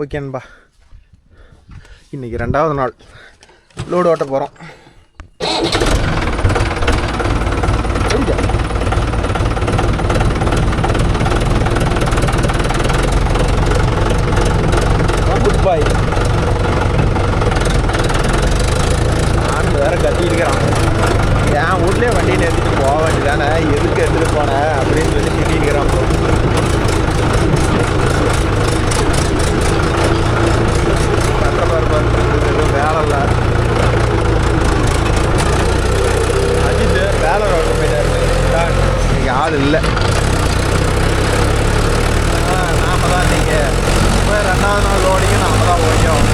Okay நண்பா, இன்றைக்கி 2வது நாள் லோடு ஓட்ட போகிறோம். குட் பாய். நான் வேற கத்திருக்கிறான், என் வீட்லேயே வண்டி நிறுத்திட்டு போக வேண்டியதானே, எதுக்கு எடுத்துகிட்டு போனேன் அப்படின்னு சொல்லி திட்டிருக்கிறான். கஷ்டப்பாரு எதுவும் வேலை இல்லை. அஜித் வேலை ரோட்டு போயிட்டாரு, இன்னைக்கு ஆள் இல்லை. நாம தான் இன்னைக்கு 2வது நாள் லோடிங்க நாம தான் ஓடியும்.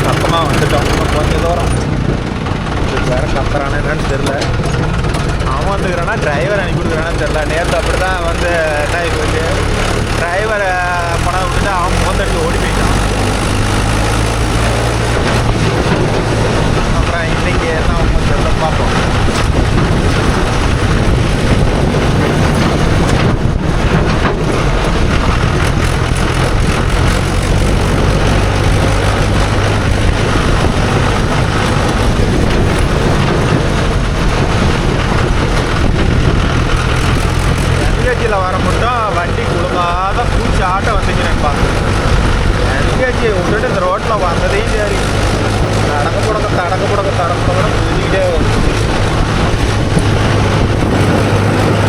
பக்கமாக வந்துட்டோம், கொஞ்சம் தூரம். வேறு கத்துறானே என்னன்னு தெரில. அவன் வந்துக்கிறானா டிரைவர் அனுப்பி கொடுக்குறானு தெரில. நேற்று அப்படி தான் வந்து என்ன ஆகிப்போச்சு, டிரைவரை பணம் விட்டுட்டு அவன் மோந்தடிச்சு ஓடி போயிட்டான். அப்புறம் இன்றைக்கி என்ன அவன் தெரில, பார்ப்போம். என்கேஜியில் வர மட்டும் வண்டி குழுங்காத பூச்சி ஆட்டம் வந்துச்சுன்னு பார்த்து என்கேஜி விட்டுட்டு இந்த ரோட்டில் வந்ததையும் சரி தடங்க புடங்க புரிஞ்சுக்கிட்டே வரும்.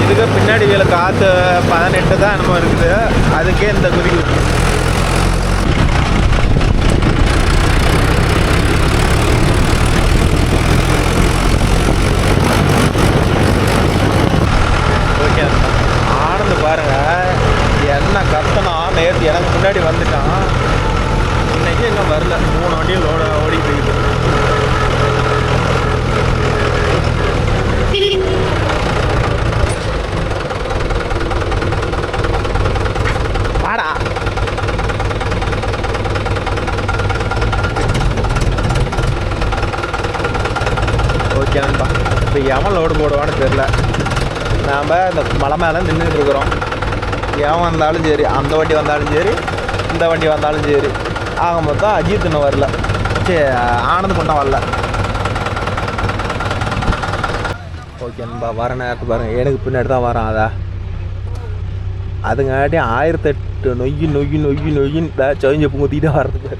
இதுக்கு பின்னாடி வீல காற்று 18 தான் என்னமோ இருக்குது, அதுக்கே இந்த குதிக்கு ஆனந்து பாருங்க. என்ன கத்தனா நேற்று எனக்கு முன்னாடி வந்துட்டான், இன்னைக்கு இன்னும் வரல. 3 வண்டியும் ஓடி போயிட்டு. வாடா ஓகே நண்பா, இப்போ எவன் லோடு போடுவான்னு தெரில. நாம் இந்த மலை மேலே நின்றுட்டு இருக்கிறோம். எவன் வந்தாலும் சரி, அந்த வண்டி வந்தாலும் சரி, இந்த வண்டி வந்தாலும் சரி, ஆக மொத்தம் அஜித் இன்னும் வரல. சரி, ஆனந்த் மட்டும் வரல. ஓகே நண்பா, வர நேரத்து பாருங்கள், எனக்கு பின்னாடி தான் வரான். அதுங்காட்டி 1008 நொய்யின்னு சவிஞ்ச பூத்திட்டு வர்றதுக்கு.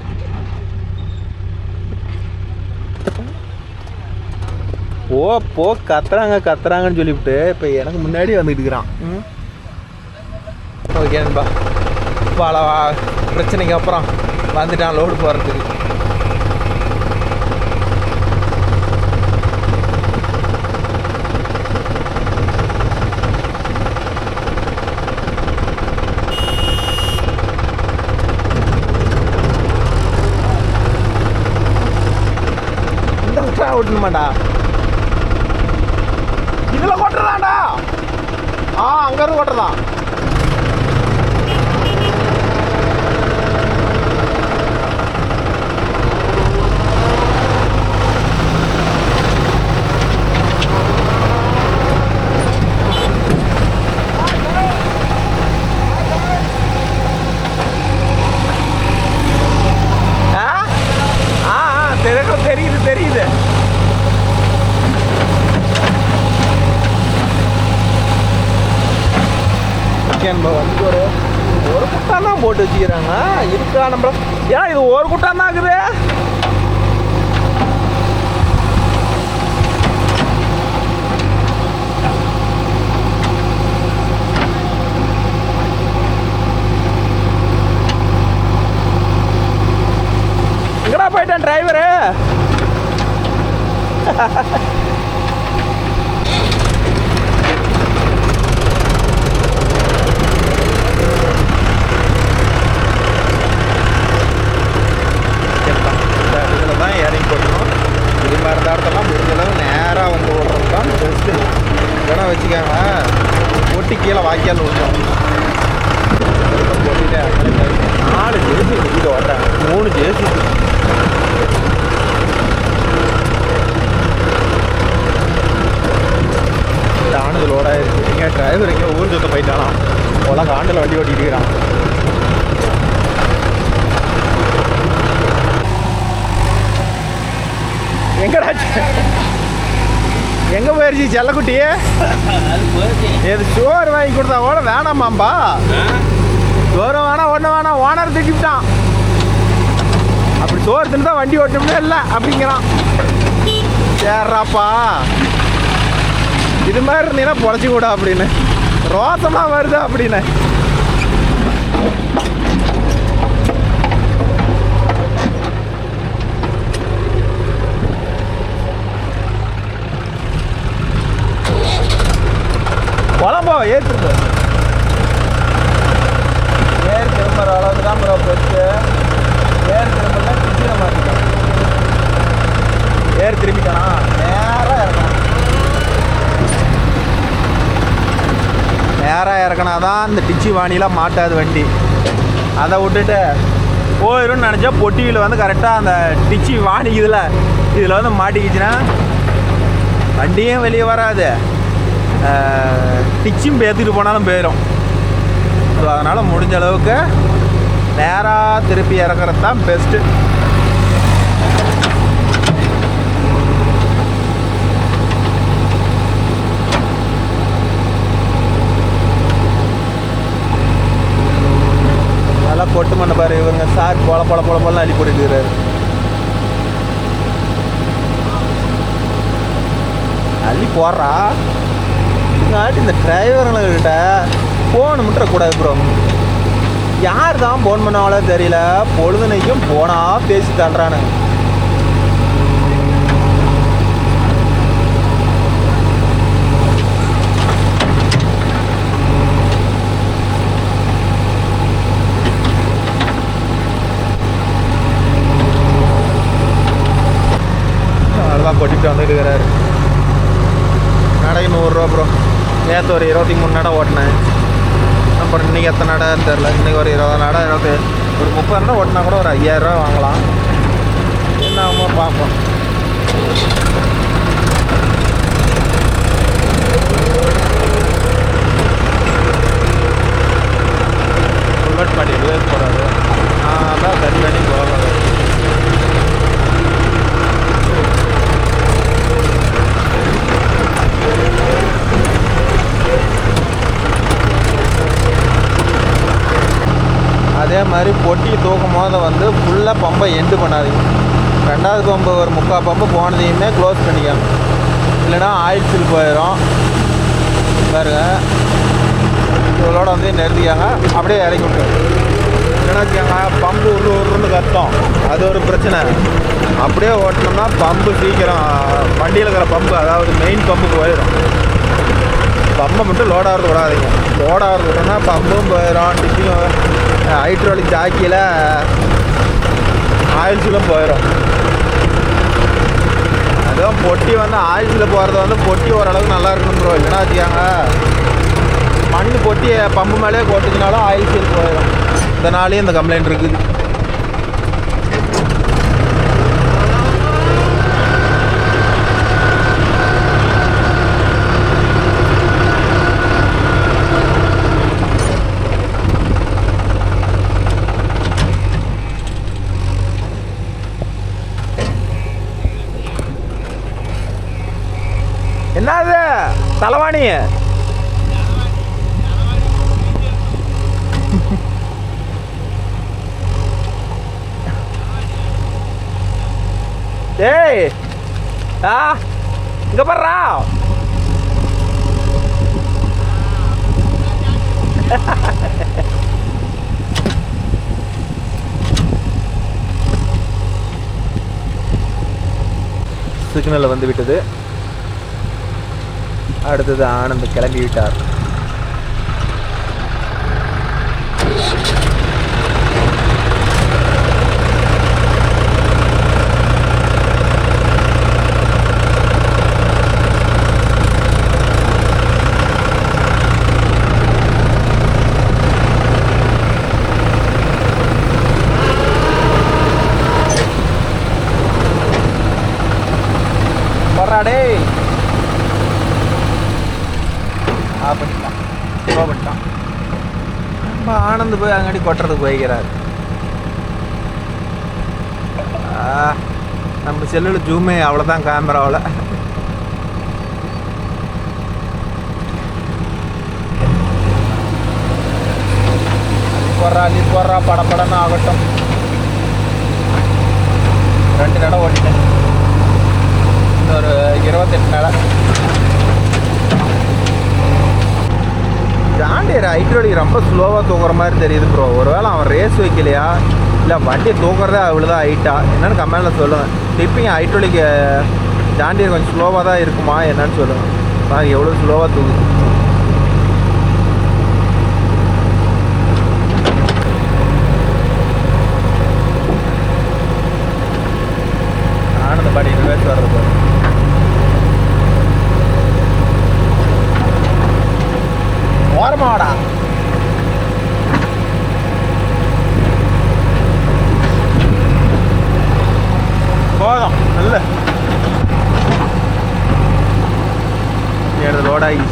போ கத்துறாங்கன்னு சொல்லிவிட்டு இப்போ எனக்கு முன்னாடி வந்துட்டு இருக்கிறான். ஓகே நண்பா, பல பிரச்சனைக்கு அப்புறம் வந்துட்டான் லோடு போகிறதுக்கு. இந்த விட்டா விட்டணுமாடா, இதில் கொட்டுறதாண்டா. அங்கேருந்து கொட்டுறதான். தெரியுது. வந்து ஒரு குட்டான் தான் போட்டு வச்சுக்கிறாங்க. இருக்கா நம்ம ஏன் இது ஒரு குட்டான் தான் இருக்குது. எங்கடா போயிட்டான் டிரைவரு? இதில் தான் இறங்கி போட்டணும். இது மாதிரி இடத்தெல்லாம் முடிஞ்சளவு நேராக வந்து ஓடுறது தான் பெஸ்ட்டு. ஏன்னா வச்சுக்காங்க கொட்டி கீழே வாய்க்கால் விழுந்தோம். கொட்டிட்டு 4 ஜேசி நிற்கிட்டு ஓடுறேன், 3 ஜேசி. ஆனது லோடாயிருச்சு. எங்கள் டிரைவர் எங்கே ஊர் சுத்த போயிட்டானா, உலக ஆண்டில் வண்டி ஓட்டிட்டு இருக்கிறான். எங்கடா எங்கே போயிடுச்சு செல்லக்குட்டியே? எது சோறு வாங்கி கொடுத்தா கூட வேணாமாம்பா, சோறு வேணாம் ஒன்றும் வேணாம், ஓனர் திட்டான். அப்படி சோறு தின்னு தான் வண்டி ஓட்டணும்னே இல்லை அப்படிங்கிறான். சேர்றாப்பா, இது மாதிரி இருந்தீங்கன்னா பொழைச்சி கூட அப்படின்னு ரோசமாக வருது அப்படின்னு. குழம்போ ஏற்றுது ஏர் திரும்புற அளவுக்கு தான் ப்ரோ போச்சு. ஏர் திரும்பல கிச்சின மாட்டிட்டோம். ஏர் திரும்பிட்டானா நேராக இறக்கணும். நேராக இறக்கினா தான் இந்த டிச்சி வாணிலாம் மாட்டாது வண்டி. அதை விட்டுட்டு போயிடும்னு நினச்சா பொட்டியில் வந்து கரெக்டாக அந்த டிச்சி வாணிக்குதுல, இதில் வந்து மாட்டிக்கிச்சுன்னா வண்டியும் வெளியே வராது, டிச்சும் பேத்துட்டு போனாலும் போயிடும். ஸோ அதனால் முடிஞ்ச அளவுக்கு நேராக திருப்பி இறக்குறது தான் பெஸ்ட்டு. நல்லா கொட்டு மண்ணை பாரு, இவருங்க சார் பொல அள்ளி போட்டுட்டு இருக்கிறாரு. அள்ளி போடுறா நாட்டு. இந்த டிரைவருங்கக்கிட்ட ஃபோன் முட்டக்கூடாது ப்ரோ. யார் தான் ஃபோன் பண்ணாங்களோ தெரியல, பொழுதுனைக்கும் போனால் பேசி தள்ளுறானுங்க. அவ்வளோதான் கொட்டிட்டு வந்துட்டு இருக்கிறாரு. நடைக்கு 100 ரூபா ப்ரோ. நேற்று ஒரு 23 நடை ஓட்டினேன். அப்புறம் இன்றைக்கி எத்தனை நடைன்னு தெரில. இன்றைக்கி ஒரு 20 நடை, ஒரு 30 நடை ஓட்டினா கூட ஒரு 5000 ரூபா வாங்கலாம். என்ன ஆகுமோ பார்ப்போம். புல்லட் பண்ணி ரிவர்ஸ் போடாது, அதான் கட் பண்ணி போகாது. அதே மாதிரி பொட்டி தூக்கும் போது வந்து ஃபுல்லாக பம்பை எண்டு பண்ணாதீங்க. 2வது பம்பு ஒரு 3/4 பம்பு போனதையுமே க்ளோஸ் பண்ணிக்கணும், இல்லைன்னா ஆயில் சில் போயிடும். பாருங்க, இவ்வளோட வந்து நிறுத்திக்காங்க, அப்படியே இறக்கி விட்டுருங்க. இல்லைன்னா வச்சுக்கோங்க பம்பு உருன்னு கத்தோம், அது ஒரு பிரச்சனை. அப்படியே ஓட்டினோம்னா பம்பு சீக்கிரம் வண்டியில் இருக்கிற பம்பு, அதாவது மெயின் பம்பு போயிடும். பம்பை மட்டும் லோடாகிறது விடாதீங்க. லோடாகிறது விட்டோம்னா பம்பும் போயிடும், டிப்பியும் ஹைட்ரோலிக் ஜாக்கியில் ஆயில்ஸிலும் போயிடும். அதுவும் பொட்டி வந்து ஆயில்ஸில் போகிறது வந்து பொட்டி ஓரளவுக்கு நல்லா இருக்கணும் ப்ரோ. இல்லைன்னா வச்சுக்காங்க மண் பொட்டி பம்பு மேலேயே கொட்டுச்சுனாலும் ஆயில் சீல் போயிடும். இதனாலேயும் இந்த கம்ப்ளைண்ட் இருக்குது. என்னது தலைவாணி? ஏய் இங்க பாருடா. சிக்னல் வந்து விட்டது. அடுத்தது ஆனந்த் கிளம்பி விட்டார். ஆஃப் பண்ணிட்டான், ஸ்லோ பண்ணிட்டான். நம்ம ஆனந்து போய் அங்காடி கொட்டுறதுக்கு போய்க்கிறாரு. நம்ம செல்லில் ஜூமே அவ்வளோதான் கேமராவில். நீ போடுறா படப்படன்னு ஆகட்டும். 2 நடை ஓட்டிட்டேன், இன்னொரு 28 நடை. ஜாண்டியர் ஹைட்ரோலிக் ரொம்ப ஸ்லோவாக தூக்குற மாதிரி தெரியுது ப்ரோ. ஒருவேளை அவன் ரேஸ் வைக்கலையா இல்லை வண்டியை தூக்குறதே அவ்வளோதான் ஹைட்டா என்னென்னு கமெண்டில் சொல்லுவேன். டிப்பிங் ஹைட்ரோலிக் ஜாண்டியர் கொஞ்சம் ஸ்லோவாக தான் இருக்குமா என்னன்னு சொல்லுவேன். பாருங்க எவ்வளோ ஸ்லோவாக தூக்குது. ஆனந்த பாடி ரிவர்ஸ் வர்றது ஓரமாடா. போதும் நல்ல லோடாகி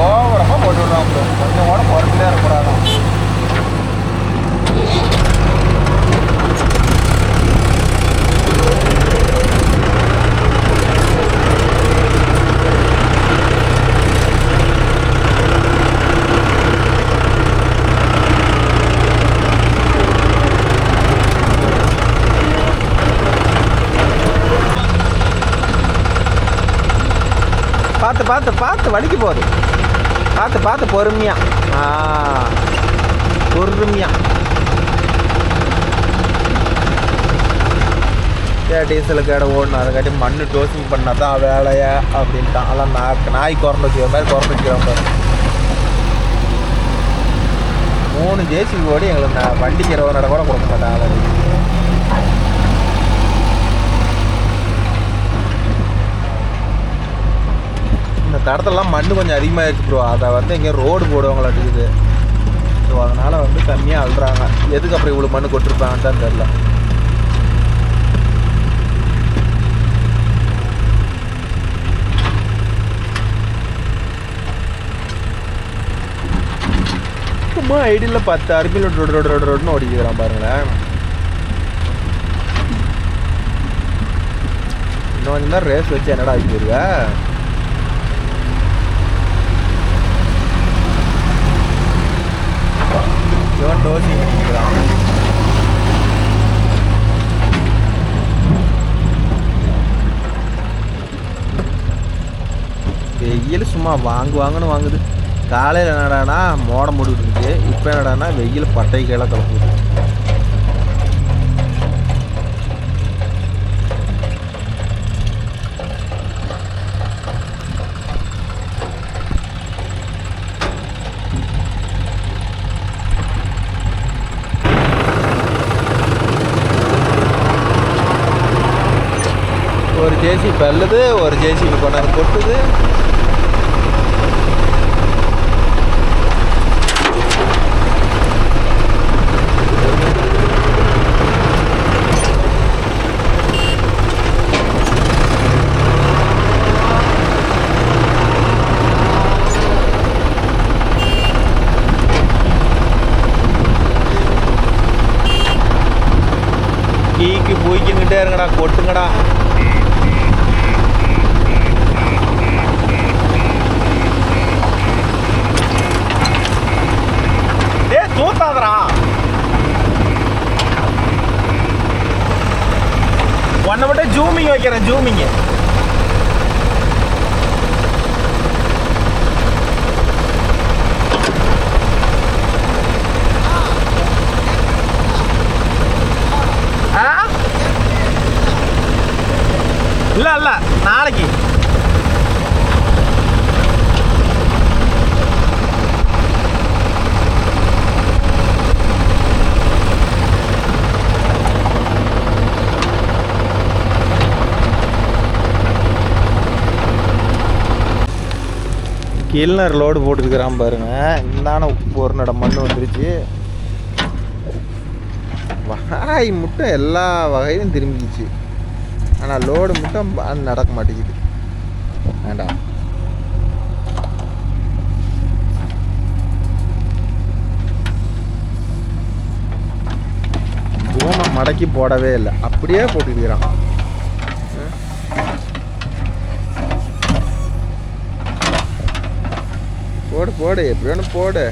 ஓவரமாக போட்டு விடுறான் ப்ரோ. கொஞ்சம் கூட குறைச்சிட்டே இருக்கக்கூடாதான். பார்த்து பார்த்து பார்த்து வலிக்கு போகுது. பார்த்து பார்த்து பொறுமையா பொறுமையா. டீசலுக்கு இடம் ஓடணும், அதை காட்டி மண் டோசிங் பண்ணால் தான் வேலையா அப்படின்ட்டான். அதெல்லாம் நாய் குறந்து வச்சுக்கிற மாதிரி குறந்து வச்சுக்கிறோம். 3 ஜேசிபி ஓடி எங்களுக்கு வண்டிக்கு 20 நட கூட கொடுக்க மாட்டாங்க. இந்த தடத்தெல்லாம் மண் கொஞ்சம் அதிகமாக இருக்குது ப்ரோ. அதை வந்து எங்கேயும் ரோடு போடுவாங்களாட்டுக்குது. ஸோ அதனால் வந்து கம்மியாக அழுறாங்க. எதுக்கு அப்புறம் இவ்வளோ மண் கொட்டிருப்பாங்கன்னு தான் தெரில. சும்மா ஐடியில் 10 RPM ரோடுன்னு ஓடிக்கிறான் பாருங்களேன். இன்னும் கொஞ்சம் தான் ரேஸ் வச்சு என்னடா ஆகிடுவா. இவன் டோசி பண்ணிக்கிறான். வெயில் சும்மா வாங்குன்னு வாங்குது. காலையில் என்னடானா மோட முடிவிட்டு, இப்போ என்னடானா வெயில் பட்டை கீழே கிளப்புது. ஒரு ஜேசி பல்லுது, ஒரு ஜேசிபி கொண்டாந்து கொட்டுது. கீக்கு பூய்க்கின்னுட்டே இருங்கடா, கொட்டுங்கடா. தூத்தாதரா ஒன்னை மட்டும் ஜூமிங் வைக்கிறேன். ஜூமிங் இல்ல இல்ல நாளைக்கு கில்னர் லோடு போட்டுருக்கிறான் பாருங்க. இந்தான ஒரு நடம் மண் வந்துருச்சு. வாய் மட்டும் எல்லா வகையிலும் திரும்பிக்கிச்சு, ஆனால் லோடு மட்டும் நடக்க மாட்டேங்குது. வேண்டாம், பூமை மடக்கி போடவே இல்லை, அப்படியே போட்டுக்கிறான். போடு போடு, எப்படி வேணும் போடு.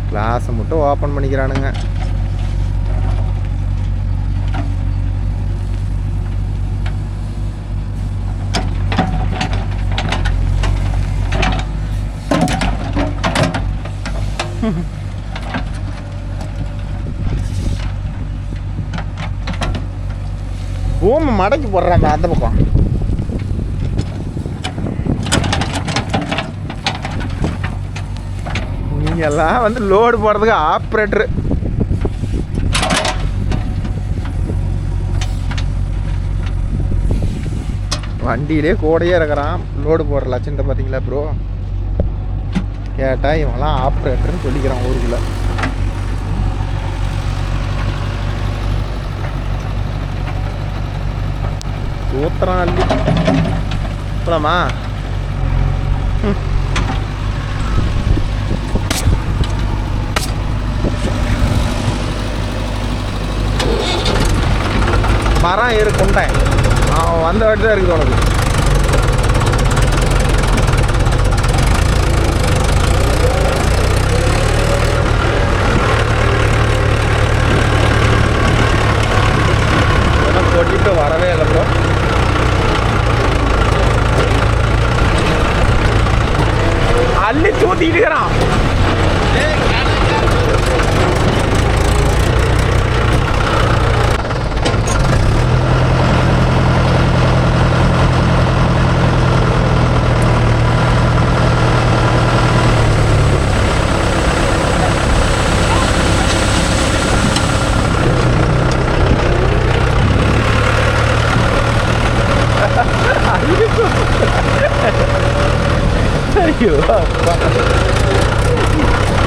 கிளாஸை மட்டும் ஓப்பன் பண்ணிக்கிறானுங்க. பூமை மடக்கி போடுறாங்க அந்த பக்கம். நீங்கெல்லாம் வந்து லோடு போடுறதுக்கு ஆப்ரேட்டரு. வண்டியிலே கூடையே இருக்கிறான் லோடு போடுற லட்சத்தை பார்த்தீங்களா ப்ரோ? கேட்டால் இவங்கெல்லாம் ஆப்ரேட்டர்னு சொல்லிக்கிறான் ஊருக்குள்ள. சூத்திரம் அள்ளி போலாமா? மரம் ஏறு கொண்டேன், அவன் வந்த வாட்டி தான் இருக்குது உனக்கு. கொட்டிட்டு வரவே இல்லை ப்ரோ. அள்ளி தூத்திட்டு இருக்கிறான். ஐயோ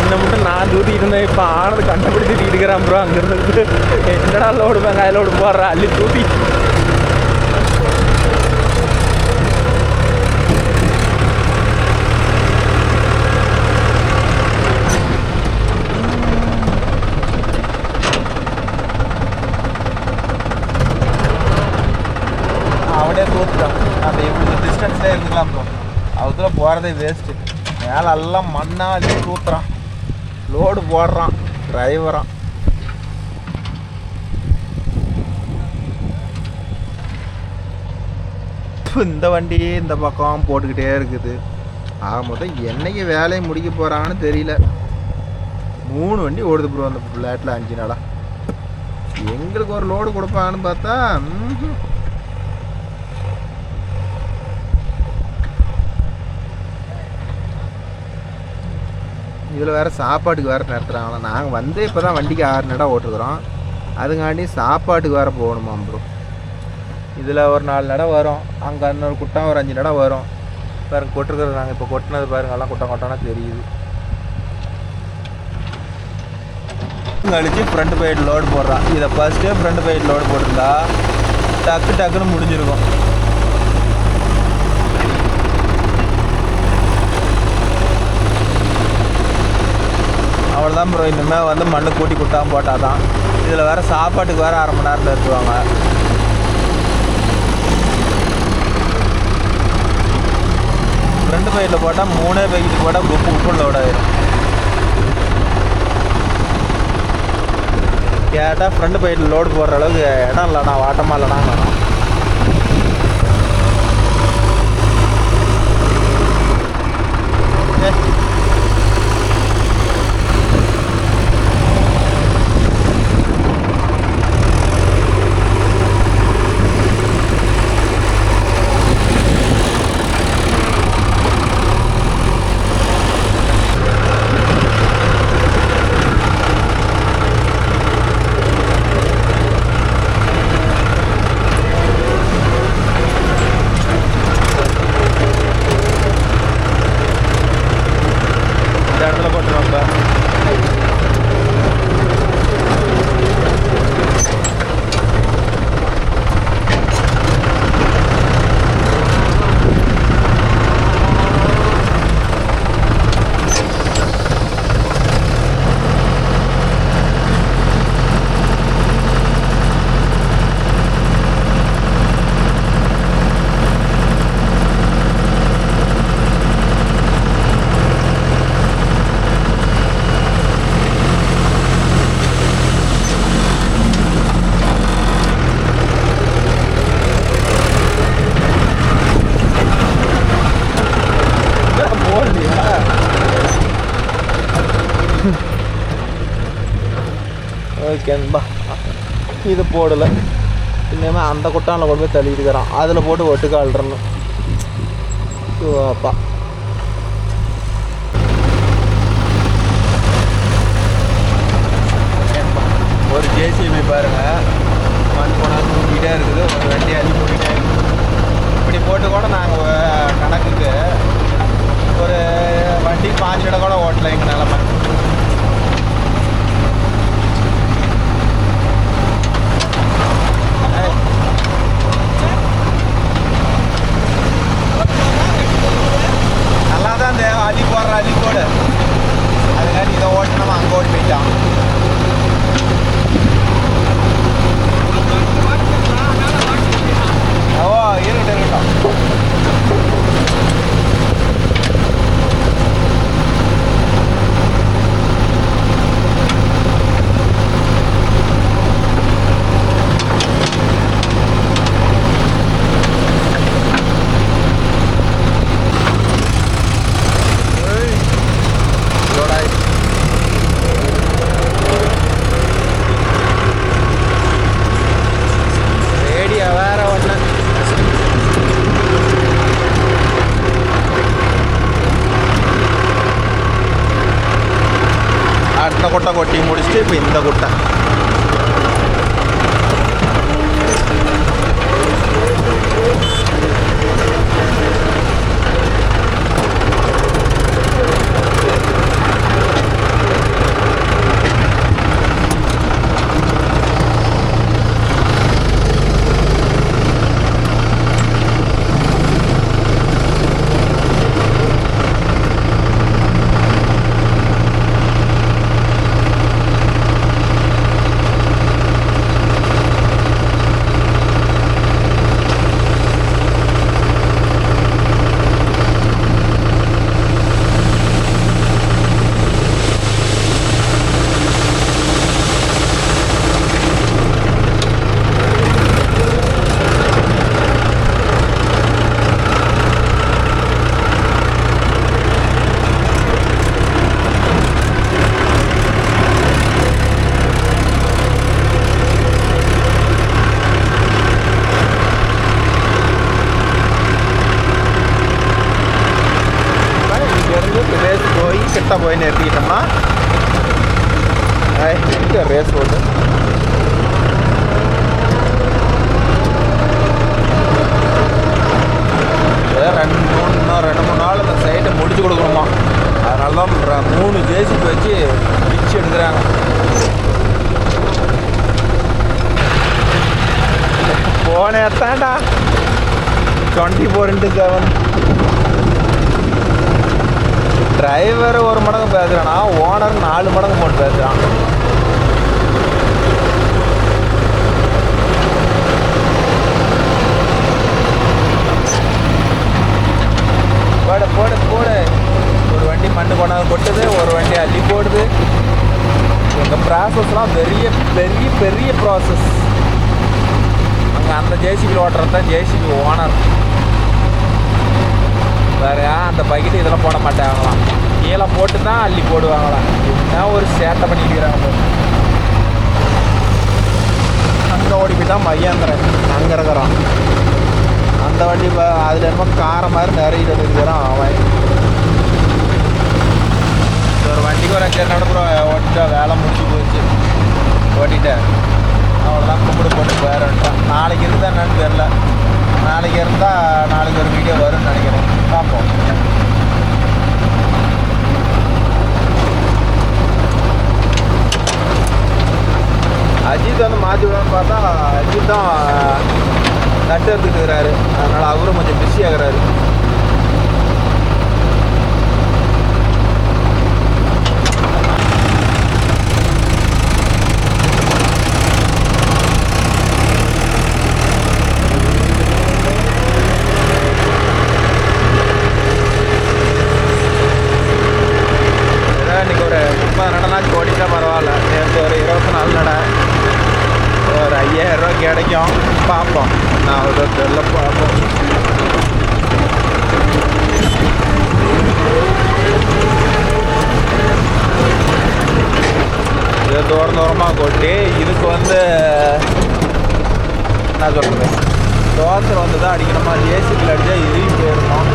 இன்னும் மட்டும் நான் தூத்திட்டு இருந்தேன், இப்போ ஆனது கண்டுபிடிச்சு தீட்டுக்கிறான் ப்ரோ. அங்கிருந்து என்னடா லோடு வெங்காயம் லோடு போடுறா அள்ளி தூத்தி. அவனே தூத்துட்டான். நம்ம இவ்வளோ டிஸ்டன்ஸ்லேயே இருந்துக்கலாம் ப்ரோ. அவத்துல போகிறதே வேஸ்ட்டு. மேலே எல்லாம் மண்ணாலே தூத்துறான், லோடு போடுறான் டிரைவரான். இந்த வண்டி இந்த பக்கம் போட்டுக்கிட்டே இருக்குது. ஆக மொத்தம் என்னைக்கு வேலையை முடிக்க போகிறான்னு தெரியல. 3 வண்டி ஓடுது ப்ரோ அந்த ஃப்ளாட்டில் 5 நாளாக. எங்களுக்கு ஒரு லோடு கொடுப்பாங்கன்னு பார்த்தா இதில் வேறு சாப்பாட்டுக்கு வேறு நிறுத்துறாங்களா. நாங்கள் வந்து இப்போ தான் வண்டிக்கு 6 நடம் ஓட்டுருக்குறோம், அதுங்காண்டி சாப்பாட்டுக்கு வேறு போகணுமா ப்ரோ. இதில் ஒரு 4 நடம் வரும், அங்கே இன்னொரு குட்டம் ஒரு 5 நடம் வரும். பாருங்க கொட்டுருக்குறது, நாங்கள் இப்போ கொட்டினது பாருங்க எல்லாம் குட்டம் கொட்டானா தெரியுது. கழிச்சு ஃப்ரண்ட் சைடு லோடு போடுறான். இதை ஃபஸ்ட்டே ஃப்ரண்ட் சைடு லோடு போட்டிருந்தா டக்குன்னு முடிஞ்சிருக்கும். அவ்வளோதான் ப்ரோ. இனிமேல் வந்து மண்ணு கூட்டி குட்டாமல் போட்டால் தான். இதில் வேறு சாப்பாட்டுக்கு வேறு 1/2 மணி நேரத்தில் எடுத்துவாங்க. ஃப்ரண்ட் சைடில் போட்டால் 3 பேக்கெட்டு போட்டால் உப்பு லோட் ஆயிடும். கேட்டால் ஃப்ரண்ட் சைடில் லோடு போடுற அளவுக்கு இடம் இல்லைண்ணா, வாட்டமாக இல்லைண்ணா. ஓகேன்பா. இது போடலை. இனிமேல் அந்த குட்டானில் கொண்டு போய் தள்ளிட்டுக்கிறான். அதில் போட்டு ஒட்டுக்க அழுறணும். அப்பா ஒரு ஜேசிபி பாருங்கள், மண் கொண்டாந்து தூக்கிட்டே இருக்குது. ஒரு வண்டி அள்ளி போட்டுட்டே இருக்குது. இப்படி போட்டு கூட நாங்கள் கணக்குக்கு ஒரு வண்டி 5 இடம் கூட ஓட்டலை எங்கள் நிலமை. நல்லா தான் இந்த அள்ளி போடுற அள்ளிக்கோடு அதுக்காண்டி இதை ஓட்டு நம்ம அங்கே ஓடி போயிட்டான். ஓ இருக்கட்டும். அடுத்த குட்டை கொட்டி முடிச்சுட்டு இப்போ இந்த குட்டை. கிட்ட போய் நிறுத்திக்கிட்டோம்னா ரேஸ் ரோடு. இன்னும் 2-3 நாள் அந்த சைட்டை முடிச்சு கொடுக்கணுமா. அதனால தான் 3 ஜேசிபி வச்சு பிச்சு எடுக்கிறாங்க. போன எத்தாண்டா 24x7. டிரைவர் 1 மடங்கு பேசுகிறானா, ஓனர் 4 மடங்கு போட்டு பேசுகிறான். போடு போடு போடு. ஒரு வண்டி மண்ணு கொண்டாந்து கொட்டுது, ஒரு வண்டி அள்ளி போடுது. எங்கள் ப்ராசஸ்லாம் பெரிய பெரிய பெரிய ப்ராசஸ். அங்கே அந்த ஜேசிபி ஓட்டுறது தான் ஜேசிபி ஓனர். வேறு அந்த பக்கெட்டு இதெல்லாம் போட மாட்டாங்களாம், கீழே போட்டு தான் அள்ளி போடுவாங்களாம். இதுதான் ஒரு சேட்டை பண்ணிக்கிறாங்க. அங்கே ஓடி போய் தான் மையாந்திரன் அங்கே இருக்கிறான். அந்த வண்டி அதில் என்னமோ காரை மாதிரி நிறைய இருக்கிறான் அவன். ஒரு வண்டிக்கு ஒரு 5 நடப்புறம் ஓட்டிட்டா வேலை முடிச்சு போச்சு. ஓட்டிட்டேன் அவ்வளோதான், கும்பிடு போட்டு போயிடட்டான். நாளைக்கு இருந்தால் என்னன்னு தெரில. நாளைக்கு இருந்தால் நாளைக்கு ஒரு வீடியோ வரும்னு நினைக்கிறேன், பார்ப்போம். அஜித் வந்து மாற்றி விடணும்னு பார்த்தா அஜித் தான் நட்டு எடுத்துக்கிட்டு இருக்கிறாரு. அதனால் அவரும் கொஞ்சம் பிஸி ஆகிறாரு. இன்னைக்கு ஒரு 30 நடனாச்சும் ஓடிட்டா பரவாயில்ல. நேற்று ஒரு 24 நட, ஒரு 5000 ரூபா கிடைக்கும். பார்ப்போம். நான் ஒரு தெரியல, பார்ப்போம். என்ன சொல்கிறது, தோசை வந்து தான் அடிக்கணுமா, ஏசிக்கில் அடித்தா இதையும் போயிடணும்.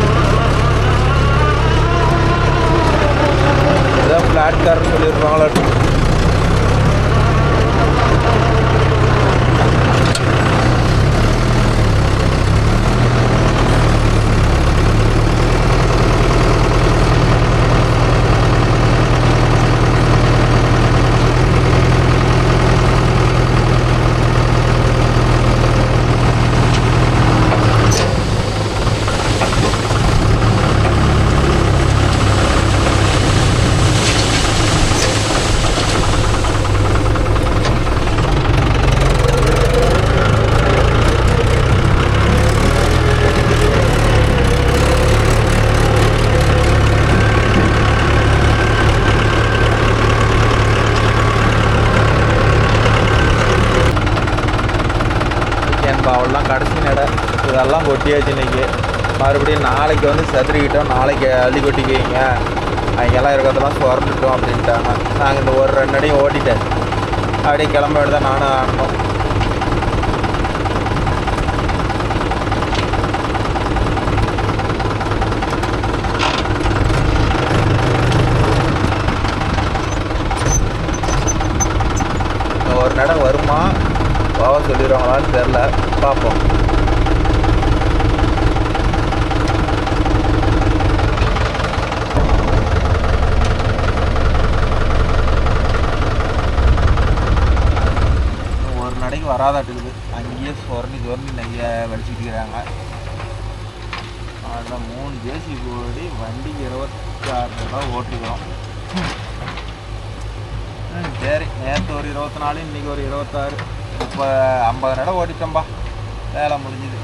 ஏதாவது ஃப்ளாட் கார்னு சொல்லியிருப்பாங்களா. அவ்வளோலாம் கடைசி நடை இதெல்லாம் கொட்டியாச்சு இன்றைக்கி. மறுபடியும் நாளைக்கு வந்து செதறிக்கிட்டோம், நாளைக்கு அள்ளி கொட்டிக்குவீங்க, அங்கெல்லாம் இருக்கிறதெல்லாம் சுரண்டுட்டோம் அப்படின்ட்டாங்க. நாங்கள் இந்த ஒரு 2 அடியும் ஓட்டிட்டேன் அப்படியே கிளம்ப வேண்டியதான் நானும் ஆடணும். ஒரு நடை வருமா போக சொல்லிடுவாங்களான்னு தெரில, பார்ப்போம். ஒரு நடைக்கு வராதாட்டுக்குது, அங்கேயே சொரணி நெய்ய வடிச்சுக்கிறாங்க. அதில் 3 ஜேசி ஓடி வண்டிக்கு 26 ரூபா ஓட்டிக்கிறோம். சரி, நேற்று ஒரு 24, இன்றைக்கி ஒரு 26, இப்போ 50 நடை ஓட்டிட்டோம்பா, வேலை முடிஞ்சுது.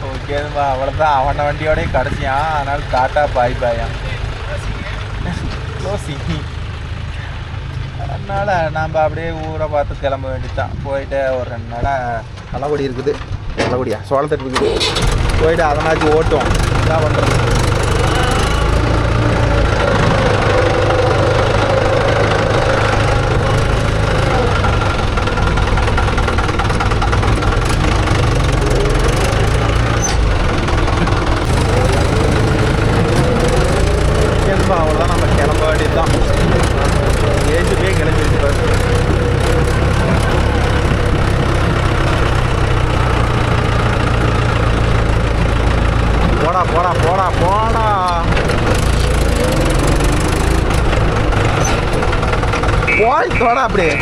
ஓகேதும்பா, அவ்வளோதான். அவனை வண்டியோடய கடைசியான், அதனால் டாட்டா பாய் பாயான் யோசி. அதனால் நாம் அப்படியே ஊரை பார்த்து கிளம்ப வேண்டியதான். போயிட்டு ஒரு 2 நடை நல்லபடி இருக்குது, நல்லபடியா சோளத்தட்டு இருக்குது, போயிட்டு அதனாச்சும் ஓட்டும். என்ன பண்ணுறது? அவ்வளோதான், நம்ம கிளம்ப வேண்டியது தான். ஏஜுக்கே கிளம்பிடுச்சு. போடா போடா போடா போடா, போய் தோடா அப்படியே.